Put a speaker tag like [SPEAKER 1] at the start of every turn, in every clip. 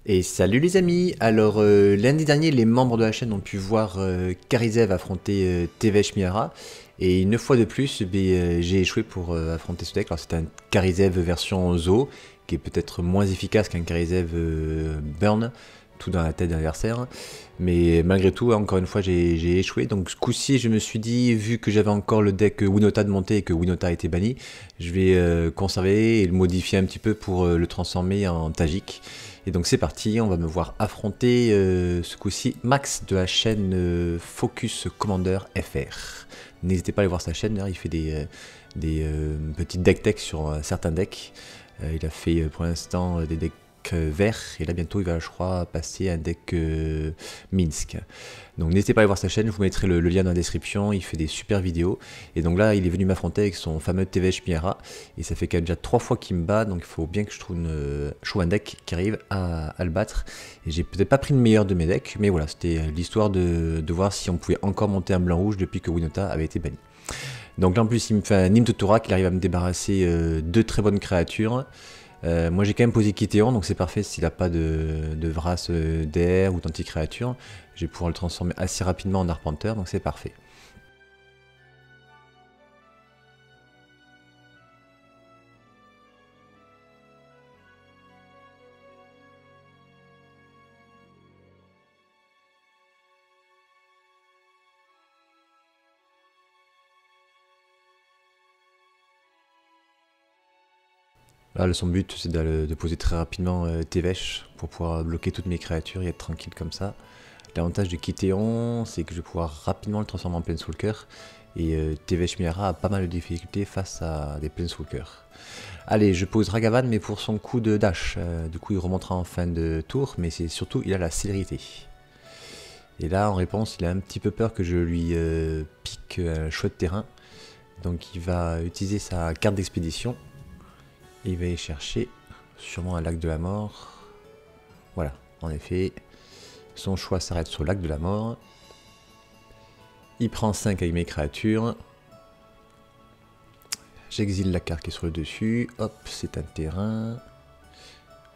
[SPEAKER 1] Et salut les amis. Alors lundi dernier, les membres de la chaîne ont pu voir Karizev affronter Tevesh Miara. Et une fois de plus, j'ai échoué pour affronter ce deck. Alors c'était un Karizev version Zo, qui est peut-être moins efficace qu'un Karizev Burn, tout dans la tête de l'adversaire. Mais malgré tout, encore une fois, j'ai échoué. Donc ce coup-ci, je me suis dit, vu que j'avais encore le deck Winota de monter et que Winota a été banni, je vais conserver et le modifier un petit peu pour le transformer en Tajik. Et donc c'est parti, on va me voir affronter ce coup-ci Max de la chaîne Focus Commander FR. N'hésitez pas à aller voir sa chaîne, il fait des petits deck tech sur certains decks. Il a fait pour l'instant des decks verts et là bientôt il va je crois passer à un deck Minsk. Donc n'hésitez pas à aller voir sa chaîne, je vous mettrai le lien dans la description, il fait des super vidéos. Et donc là il est venu m'affronter avec son fameux Tevesh Miara et ça fait quand même déjà 3 fois qu'il me bat, donc il faut bien que je trouve un deck qui arrive à le battre. Et j'ai peut-être pas pris le meilleur de mes decks, mais voilà, c'était l'histoire de voir si on pouvait encore monter un blanc-rouge depuis que Winota avait été banni. Donc là en plus il me fait un Nim Totorak, il arrive à me débarrasser deux très bonnes créatures. Moi j'ai quand même posé Kitéon, donc c'est parfait s'il n'a pas de Vras d'air ou d'anti-créature. Je vais pouvoir le transformer assez rapidement en Arpenteur, donc c'est parfait. Là, son but, c'est de poser très rapidement Tevesh pour pouvoir bloquer toutes mes créatures et être tranquille comme ça. L'avantage de Kitéon, c'est que je vais pouvoir rapidement le transformer en Planeswalker. Et Tevesh Miara a pas mal de difficultés face à des Planeswalkers. Allez, je pose Ragavan, mais pour son coup de dash. Du coup, il remontera en fin de tour, mais c'est surtout, il a la célérité. Et là, en réponse, il a un petit peu peur que je lui pique un chouette terrain. Donc il va utiliser sa carte d'expédition. Il va y chercher sûrement un lac de la mort. Voilà, en effet, son choix s'arrête sur le lac de la mort. Il prend 5 avec mes créatures. J'exile la carte qui est sur le dessus. Hop, c'est un terrain.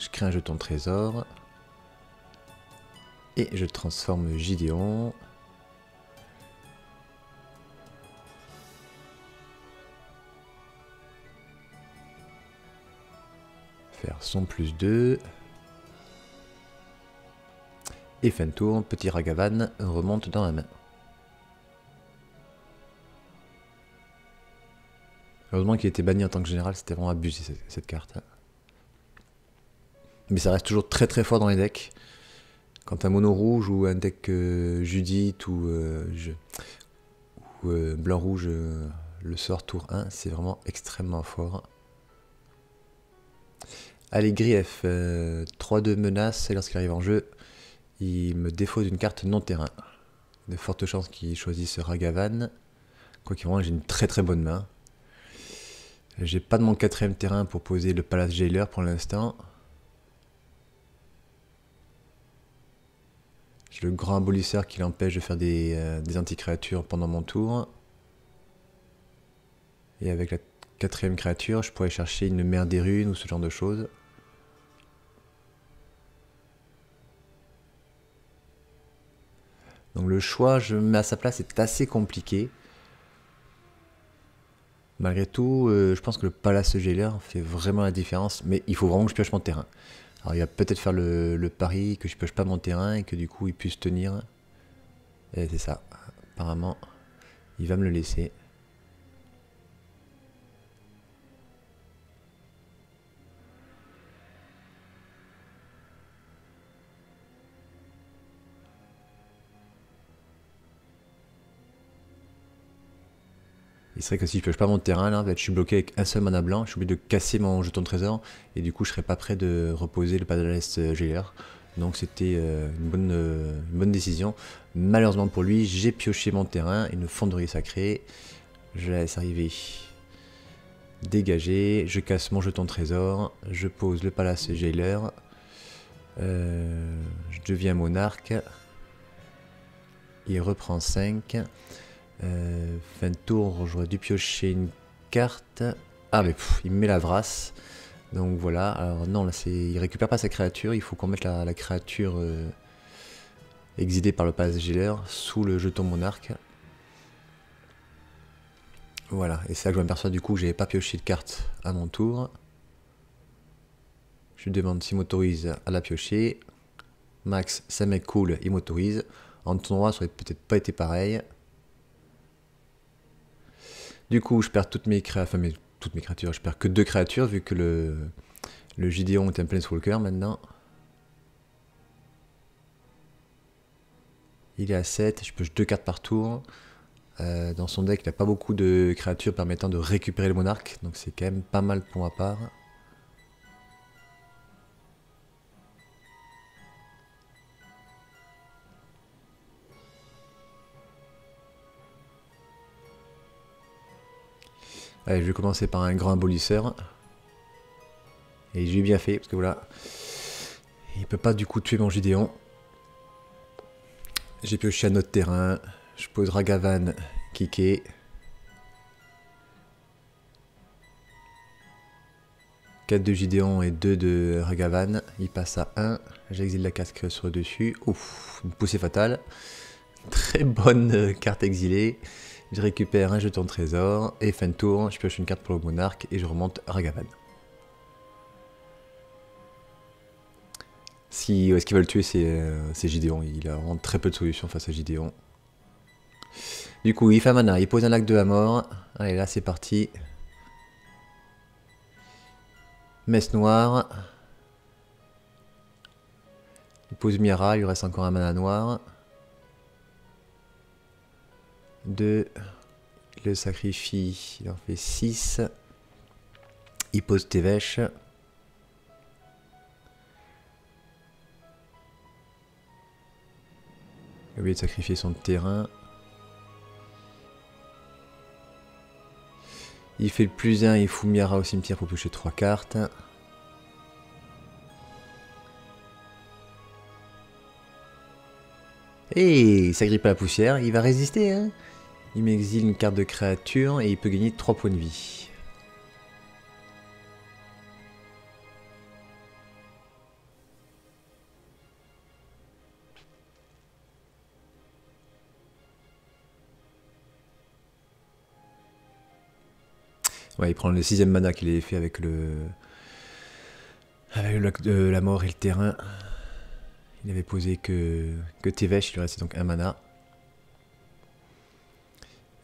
[SPEAKER 1] Je crée un jeton trésor. Et je transforme Gideon. Faire son +2. Et fin de tour, petit Ragavan remonte dans la main. Heureusement qu'il était banni en tant que général, c'était vraiment abusé cette carte. Mais ça reste toujours très très fort dans les decks. Quand un mono rouge ou un deck Judith ou blanc-rouge le sort tour 1, c'est vraiment extrêmement fort. Allez, Grief, 3-2 menace, et lorsqu'il arrive en jeu, il me défausse une carte non-terrain. De fortes chances qu'il choisisse Ragavan. Quoi qu'il en soit, j'ai une très très bonne main. J'ai pas de mon quatrième terrain pour poser le Palace Jailer pour l'instant. J'ai le grand abolisseur qui l'empêche de faire des anti-créatures pendant mon tour. Et avec la quatrième créature, je pourrais chercher une mer des runes ou ce genre de choses. Donc le choix, je me mets à sa place, est assez compliqué. Malgré tout, je pense que le Palace Jailer fait vraiment la différence, mais il faut vraiment que je pioche mon terrain. Alors il va peut-être faire le pari que je pioche pas mon terrain et que du coup il puisse tenir. Et c'est ça, apparemment, il va me le laisser. Il serait que si je pioche pas mon terrain, là, je suis bloqué avec un seul mana blanc, je suis obligé de casser mon jeton de trésor, et du coup je serais pas prêt de reposer le Palace Jailer. Donc c'était une bonne décision. Malheureusement pour lui, j'ai pioché mon terrain, une fonderie sacrée. Je la laisse arriver. Dégager, je casse mon jeton de trésor, je pose le Palace Jailer. Je deviens monarque. Il reprend 5. Fin de tour, j'aurais dû piocher une carte. Ah mais il me met la vrasse. Donc voilà, alors non, là il récupère pas sa créature, il faut qu'on mette la créature exilée par le Palace Jailer sous le jeton monarque. Voilà, et c'est là que je m'aperçois du coup que j'avais pas pioché de carte à mon tour. Je lui demande s'il m'autorise à la piocher. Max, ça mec cool, il m'autorise. En tournoi, ça aurait peut-être pas été pareil. Du coup, je perds toutes mes créatures, enfin toutes mes créatures, je perds que 2 créatures vu que le Gideon est un Planeswalker maintenant. Il est à 7, je pioche 2 cartes par tour. Dans son deck, il n'a pas beaucoup de créatures permettant de récupérer le monarque, donc c'est quand même pas mal pour ma part. Allez, je vais commencer par un grand abolisseur. Et j'ai bien fait, parce que voilà, il peut pas du coup tuer mon Gideon. J'ai pioché un autre terrain, je pose Ragavan, Kike. 4 de Gideon et 2 de Ragavan, il passe à 1, j'exile la casque sur le dessus, ouf, une poussée fatale. Très bonne carte exilée, je récupère un jeton de trésor, et fin de tour, je pioche une carte pour le monarque et je remonte Ragavan. Si ce qu'ils veulent tuer, c'est Gideon. Il a vraiment très peu de solutions face à Gideon. Du coup, il fait un mana, il pose un lac de la mort. Allez, là, c'est parti. Messe noire. Il pose Miara, il lui reste encore un mana noir. 2. Il le sacrifie, il en fait 6. Il pose Tevesh. Il a oublié de sacrifier son terrain. Il fait le plus 1, il fout Miara au cimetière pour toucher 3 cartes. Et il s'agrippe à la poussière, il va résister. Hein, il m'exile une carte de créature et il peut gagner 3 points de vie. Ouais, il prend le 6ème mana qu'il avait fait avec le lac de la mort et le terrain. Il avait posé que Tevesh, il lui restait donc un mana.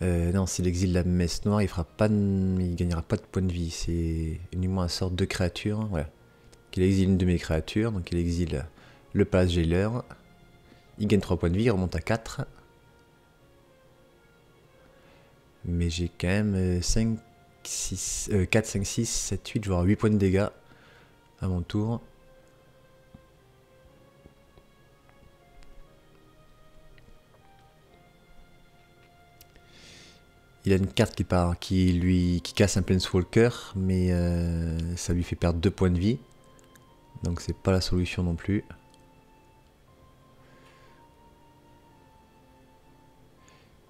[SPEAKER 1] Non, s'il exile la messe noire, il gagnera pas de points de vie. C'est uniquement un sort de créature. Voilà. Il exile une de mes créatures, donc il exile le Palace Jailer. Il gagne 3 points de vie, il remonte à 4. Mais j'ai quand même 5, 6, 4, 5, 6, 7, 8, je vais avoir 8 points de dégâts à mon tour. Il a une carte qui casse un Planeswalker, mais ça lui fait perdre 2 points de vie. Donc c'est pas la solution non plus.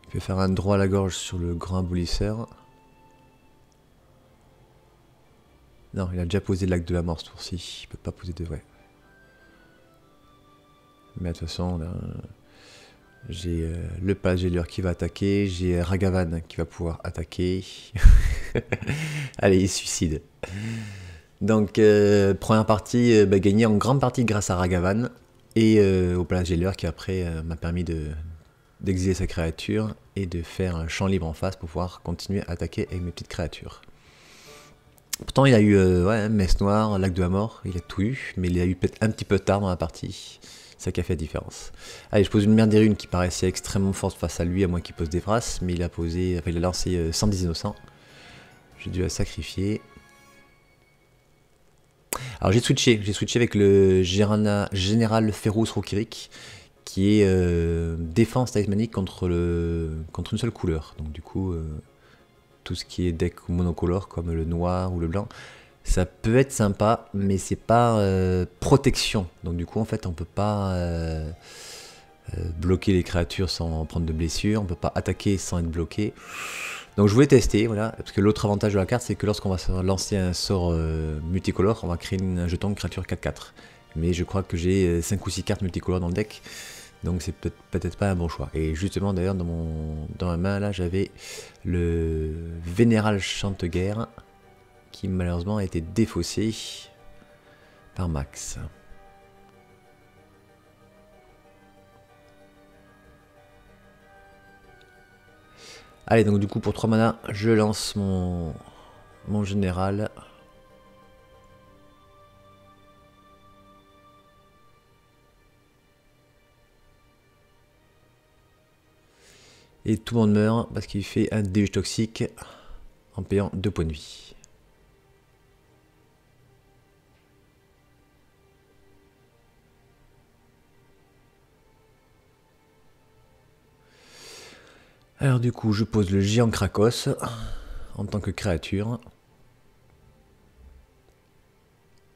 [SPEAKER 1] Il peut faire un droit à la gorge sur le grand abolisseur. Non, il a déjà posé l'acte de la mort ce tour-ci. Il peut pas poser de vrai. Mais de toute façon, là, j'ai le Palace Jailer qui va attaquer. J'ai Ragavan qui va pouvoir attaquer. Allez, il suicide. Donc, première partie gagnée en grande partie grâce à Ragavan. Et au Palace Jailer qui après m'a permis d'exiler sa créature et de faire un champ libre en face pour pouvoir continuer à attaquer avec mes petites créatures. Pourtant il a eu messe noire, lac de la mort, il a tout eu, mais il a eu peut-être un petit peu tard dans la partie. C'est ça qui a fait la différence. Allez, je pose une merde des runes qui paraissait extrêmement forte face à lui, à moins qu'il pose des phrases, mais il a lancé 110 innocents. J'ai dû la sacrifier. Alors j'ai switché avec le Général Ferrous Rokirik, qui est défense talismanique contre une seule couleur. Donc du coup, tout ce qui est deck monocolore comme le noir ou le blanc, ça peut être sympa, mais c'est pas protection. Donc du coup, en fait, on peut pas bloquer les créatures sans prendre de blessures, on peut pas attaquer sans être bloqué. Donc je voulais tester, voilà, parce que l'autre avantage de la carte, c'est que lorsqu'on va lancer un sort multicolore, on va créer un jeton de créature 4-4. Mais je crois que j'ai 5 ou 6 cartes multicolores dans le deck, donc c'est peut-être pas un bon choix. Et justement, d'ailleurs, dans ma main, là, j'avais le Vénéral Chanteguerre, qui malheureusement a été défaussé par Max. Allez, donc du coup pour 3 mana, je lance mon général. Et tout le monde meurt parce qu'il fait un déluge toxique en payant 2 points de vie. Alors du coup, je pose le géant Krakos en tant que créature.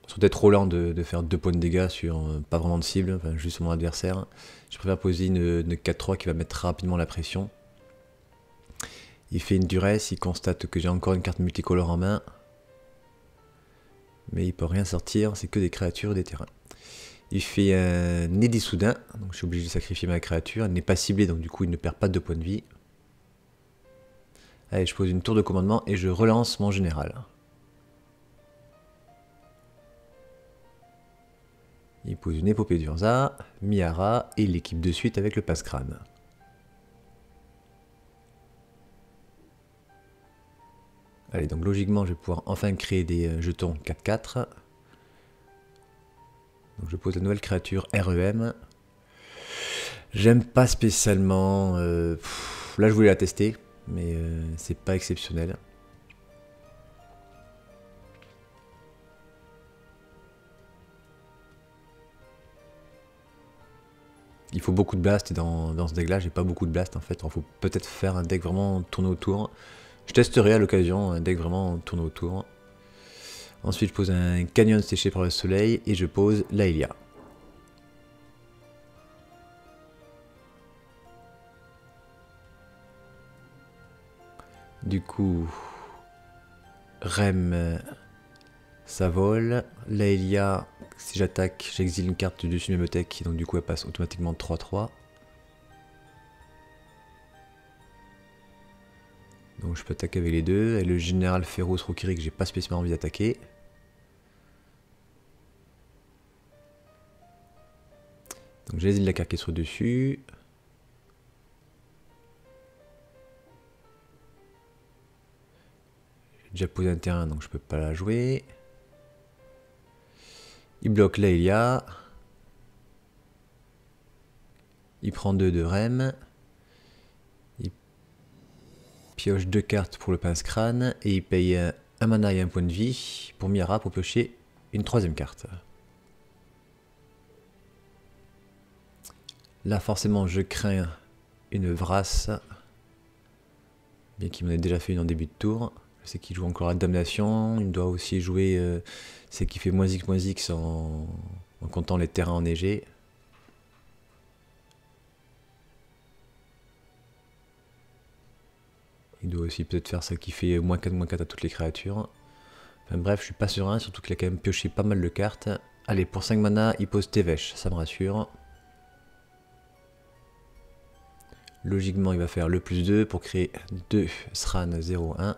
[SPEAKER 1] C'est peut-être trop lent de faire 2 points de dégâts sur pas vraiment de cible, enfin, juste mon adversaire. Je préfère poser une 4-3 qui va mettre rapidement la pression. Il fait une duresse, il constate que j'ai encore une carte multicolore en main. Mais il peut rien sortir, c'est que des créatures et des terrains. Il fait un Nez soudain, donc je suis obligé de sacrifier ma créature. Elle n'est pas ciblée, donc du coup il ne perd pas de points de vie. Allez, je pose une tour de commandement et je relance mon général. Il pose une épopée d'Urza, Miara, et il l'équipe de suite avec le passe-crâne. Allez, donc logiquement, je vais pouvoir enfin créer des jetons 4-4. Donc je pose la nouvelle créature REM. J'aime pas spécialement... là, je voulais la tester, mais c'est pas exceptionnel. Il faut beaucoup de blast et dans ce deck là j'ai pas beaucoup de blast en fait. Il faut peut-être faire un deck vraiment tourné autour. Je testerai à l'occasion un deck vraiment tourné autour. Ensuite je pose un canyon séché par le soleil et je pose Laelia. Du coup Rem ça vole. Laelia, si j'attaque, j'exile une carte du dessus de ma bibliothèque, donc du coup elle passe automatiquement 3-3. Donc je peux attaquer avec les deux. Et le général Féroce Rokiri que j'ai pas spécialement envie d'attaquer. Donc j'exile la carte qui est sur dessus. J'ai déjà posé un terrain donc je peux pas la jouer. Il bloque Laelia. Il prend 2 de Rem. Il pioche 2 cartes pour le pince-crâne. Et il paye un mana et un point de vie pour Miara pour piocher une 3ème carte. Là forcément je crains une Vrasse. Bien qu'il m'en ait déjà fait une en début de tour. Je sais qu'il joue encore à Damnation. Il doit aussi jouer... c'est qu'il fait -X en comptant les terrains enneigés. Il doit aussi peut-être faire ça qui fait -4 à toutes les créatures. Enfin bref, je suis pas serein, surtout qu'il a quand même pioché pas mal de cartes. Allez, pour 5 mana, il pose Tevesh, ça me rassure. Logiquement, il va faire le +2 pour créer 2 Sran 0-1.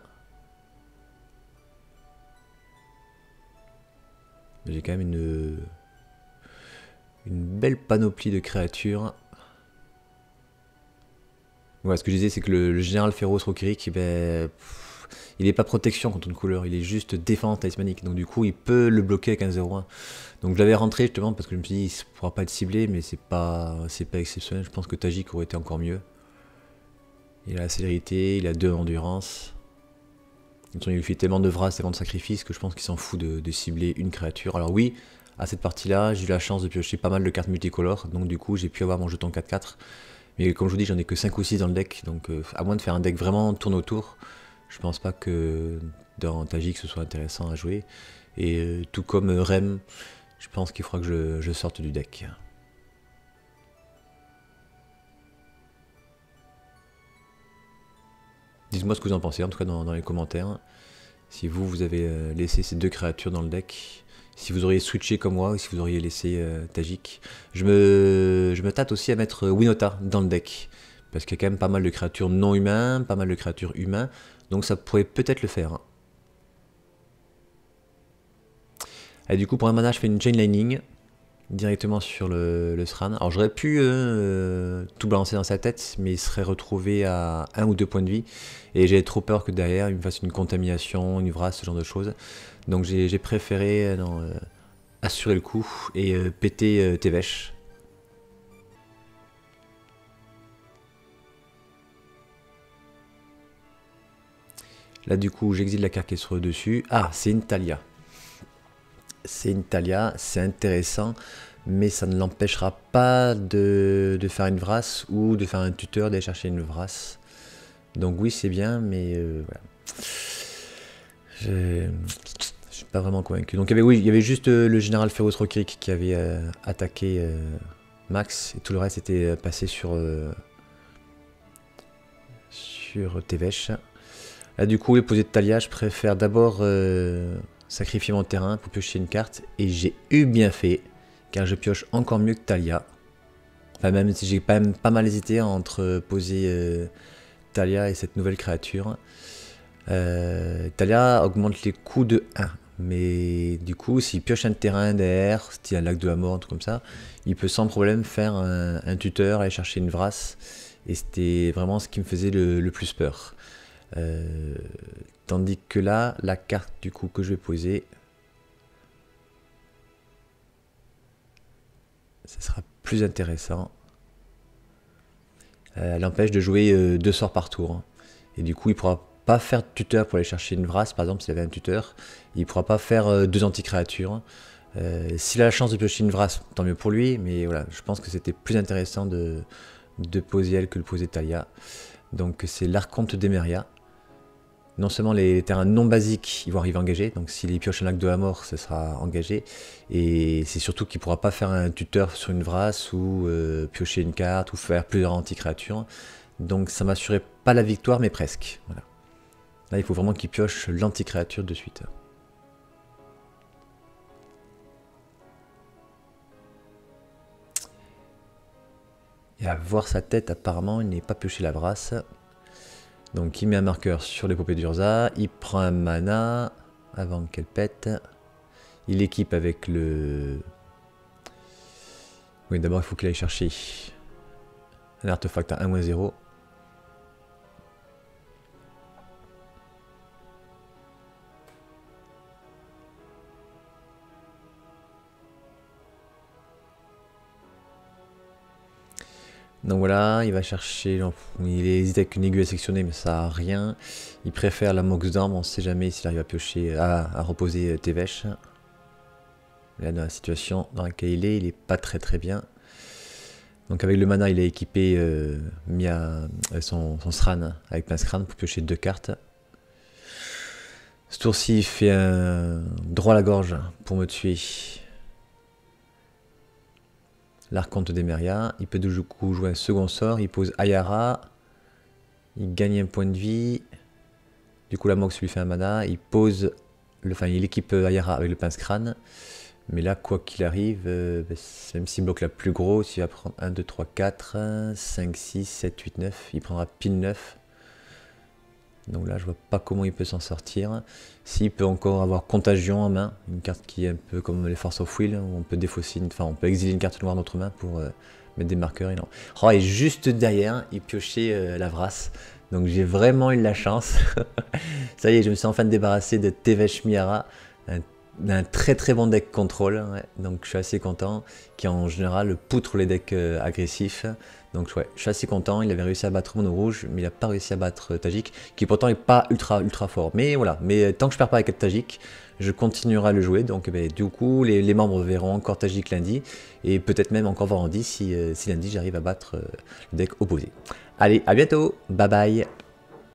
[SPEAKER 1] J'ai quand même une belle panoplie de créatures. Ouais, ce que je disais, c'est que le général Féroce Rokirik, ben, il n'est pas protection contre une couleur, il est juste défense talismanique. Donc du coup, il peut le bloquer avec un 0-1. Donc je l'avais rentré justement parce que je me suis dit, il ne pourra pas être ciblé, mais c'est pas exceptionnel. Je pense que Tajik aurait été encore mieux. Il a la célérité, il a 2 endurance. Il lui fait tellement de Vrasse avant de sacrifice que je pense qu'il s'en fout de cibler une créature. Alors oui, à cette partie-là, j'ai eu la chance de piocher pas mal de cartes multicolores, donc du coup j'ai pu avoir mon jeton 4-4. Mais comme je vous dis, j'en ai que 5 ou 6 dans le deck, donc à moins de faire un deck vraiment tourne autour, je pense pas que dans Tajik ce soit intéressant à jouer. Et tout comme Rem, je pense qu'il faudra que je sorte du deck. Dites-moi ce que vous en pensez, en tout cas dans les commentaires. Si vous avez laissé ces deux créatures dans le deck, si vous auriez switché comme moi, ou si vous auriez laissé Tajik. Je me tâte aussi à mettre Winota dans le deck, parce qu'il y a quand même pas mal de créatures non humains, pas mal de créatures humains, donc ça pourrait peut-être le faire. Et du coup, pour un mana, je fais une Chain Lightning directement sur le Sran. Alors j'aurais pu tout balancer dans sa tête, mais il serait retrouvé à 1 ou 2 points de vie. Et j'avais trop peur que derrière il me fasse une contamination, une vrasse, ce genre de choses. Donc j'ai préféré assurer le coup et péter Tevesh. Là du coup j'exile la carte qui est sur le dessus. Ah, c'est une Thalia. C'est une Thalia, c'est intéressant, mais ça ne l'empêchera pas de faire une vrasse ou de faire un tuteur, d'aller chercher une vrasse. Donc oui, c'est bien, mais voilà. Je suis pas vraiment convaincu. Donc oui, il y avait juste le général Feroz Rokrik qui avait attaqué Max, et tout le reste était passé sur Tevesh. Là du coup, poser de Thalia, je préfère d'abord sacrifier mon terrain pour piocher une carte, et j'ai eu bien fait, car je pioche encore mieux que Thalia. Enfin, même si j'ai quand même pas mal hésité entre poser Thalia et cette nouvelle créature. Thalia augmente les coûts de 1, mais du coup, s'il pioche un terrain derrière, style un lac de la mort, un truc comme ça, il peut sans problème faire un tuteur, aller chercher une vrasse, et c'était vraiment ce qui me faisait le plus peur. Tandis que là, la carte du coup que je vais poser, ça sera plus intéressant. Elle empêche de jouer 2 sorts par tour. Et du coup, il pourra pas faire de tuteur pour aller chercher une vrasse, par exemple, s'il avait un tuteur. Il pourra pas faire 2 anti-créatures. S'il a la chance de piocher une vrasse, tant mieux pour lui. Mais voilà, je pense que c'était plus intéressant de poser elle que de poser Thalia. Donc c'est l'Archonte d'Emeria. Non seulement les terrains non basiques, ils vont arriver engagés, donc s'il pioche un lac de la mort, ce sera engagé. Et c'est surtout qu'il ne pourra pas faire un tuteur sur une vrasse, ou piocher une carte, ou faire plusieurs anti-créatures. Donc ça m'assurait pas la victoire, mais presque. Voilà. Là, il faut vraiment qu'il pioche l'anti-créature de suite. Et à voir sa tête, apparemment, il n'est pas pioché la vrasse. Donc il met un marqueur sur l'épopée d'Urza, il prend un mana avant qu'elle pète. Il équipe avec le... Oui, d'abord il faut qu'il aille chercher un artefact à 1-0. Donc voilà, il va chercher, il hésite avec une aiguille à sectionner, mais ça sert à rien. Il préfère la Mox d'arme, on ne sait jamais s'il arrive à piocher, à reposer Tevesh. Là, dans la situation dans laquelle il est pas très bien. Donc avec le mana, il a équipé son Sran avec Pincecran pour piocher 2 cartes. Ce tour-ci, il fait un droit à la gorge pour me tuer. L'Archonte d'Emeria, il peut du coup jouer un second sort, il pose Ayara, il gagne un point de vie, du coup la Mox lui fait un mana, il pose, il équipe Ayara avec le Pincecran, mais là quoi qu'il arrive, même s'il bloque la plus grosse, il va prendre 1, 2, 3, 4, 5, 6, 7, 8, 9, il prendra pile 9. Donc là je vois pas comment il peut s'en sortir. S'il peut encore avoir Contagion en main, une carte qui est un peu comme les Force of Will, où on peut défausser, on peut exiler une carte noire de notre main pour mettre des marqueurs. Et non. Oh, et juste derrière, il piochait la vrasse. Donc j'ai vraiment eu la chance. Ça y est, je me suis enfin débarrassé de Tevesh Miara, un très bon deck contrôle. Ouais. Donc je suis assez content, qui en général poutre les decks agressifs. Donc ouais, je suis assez content, il avait réussi à battre Mono Rouge, mais il n'a pas réussi à battre Tajik, qui pourtant n'est pas ultra fort. Mais voilà, tant que je perds pas avec Tajik, je continuerai à le jouer. Donc du coup, les membres verront encore Tajik lundi, et peut-être même encore vendredi si lundi j'arrive à battre le deck opposé. Allez, à bientôt, bye bye.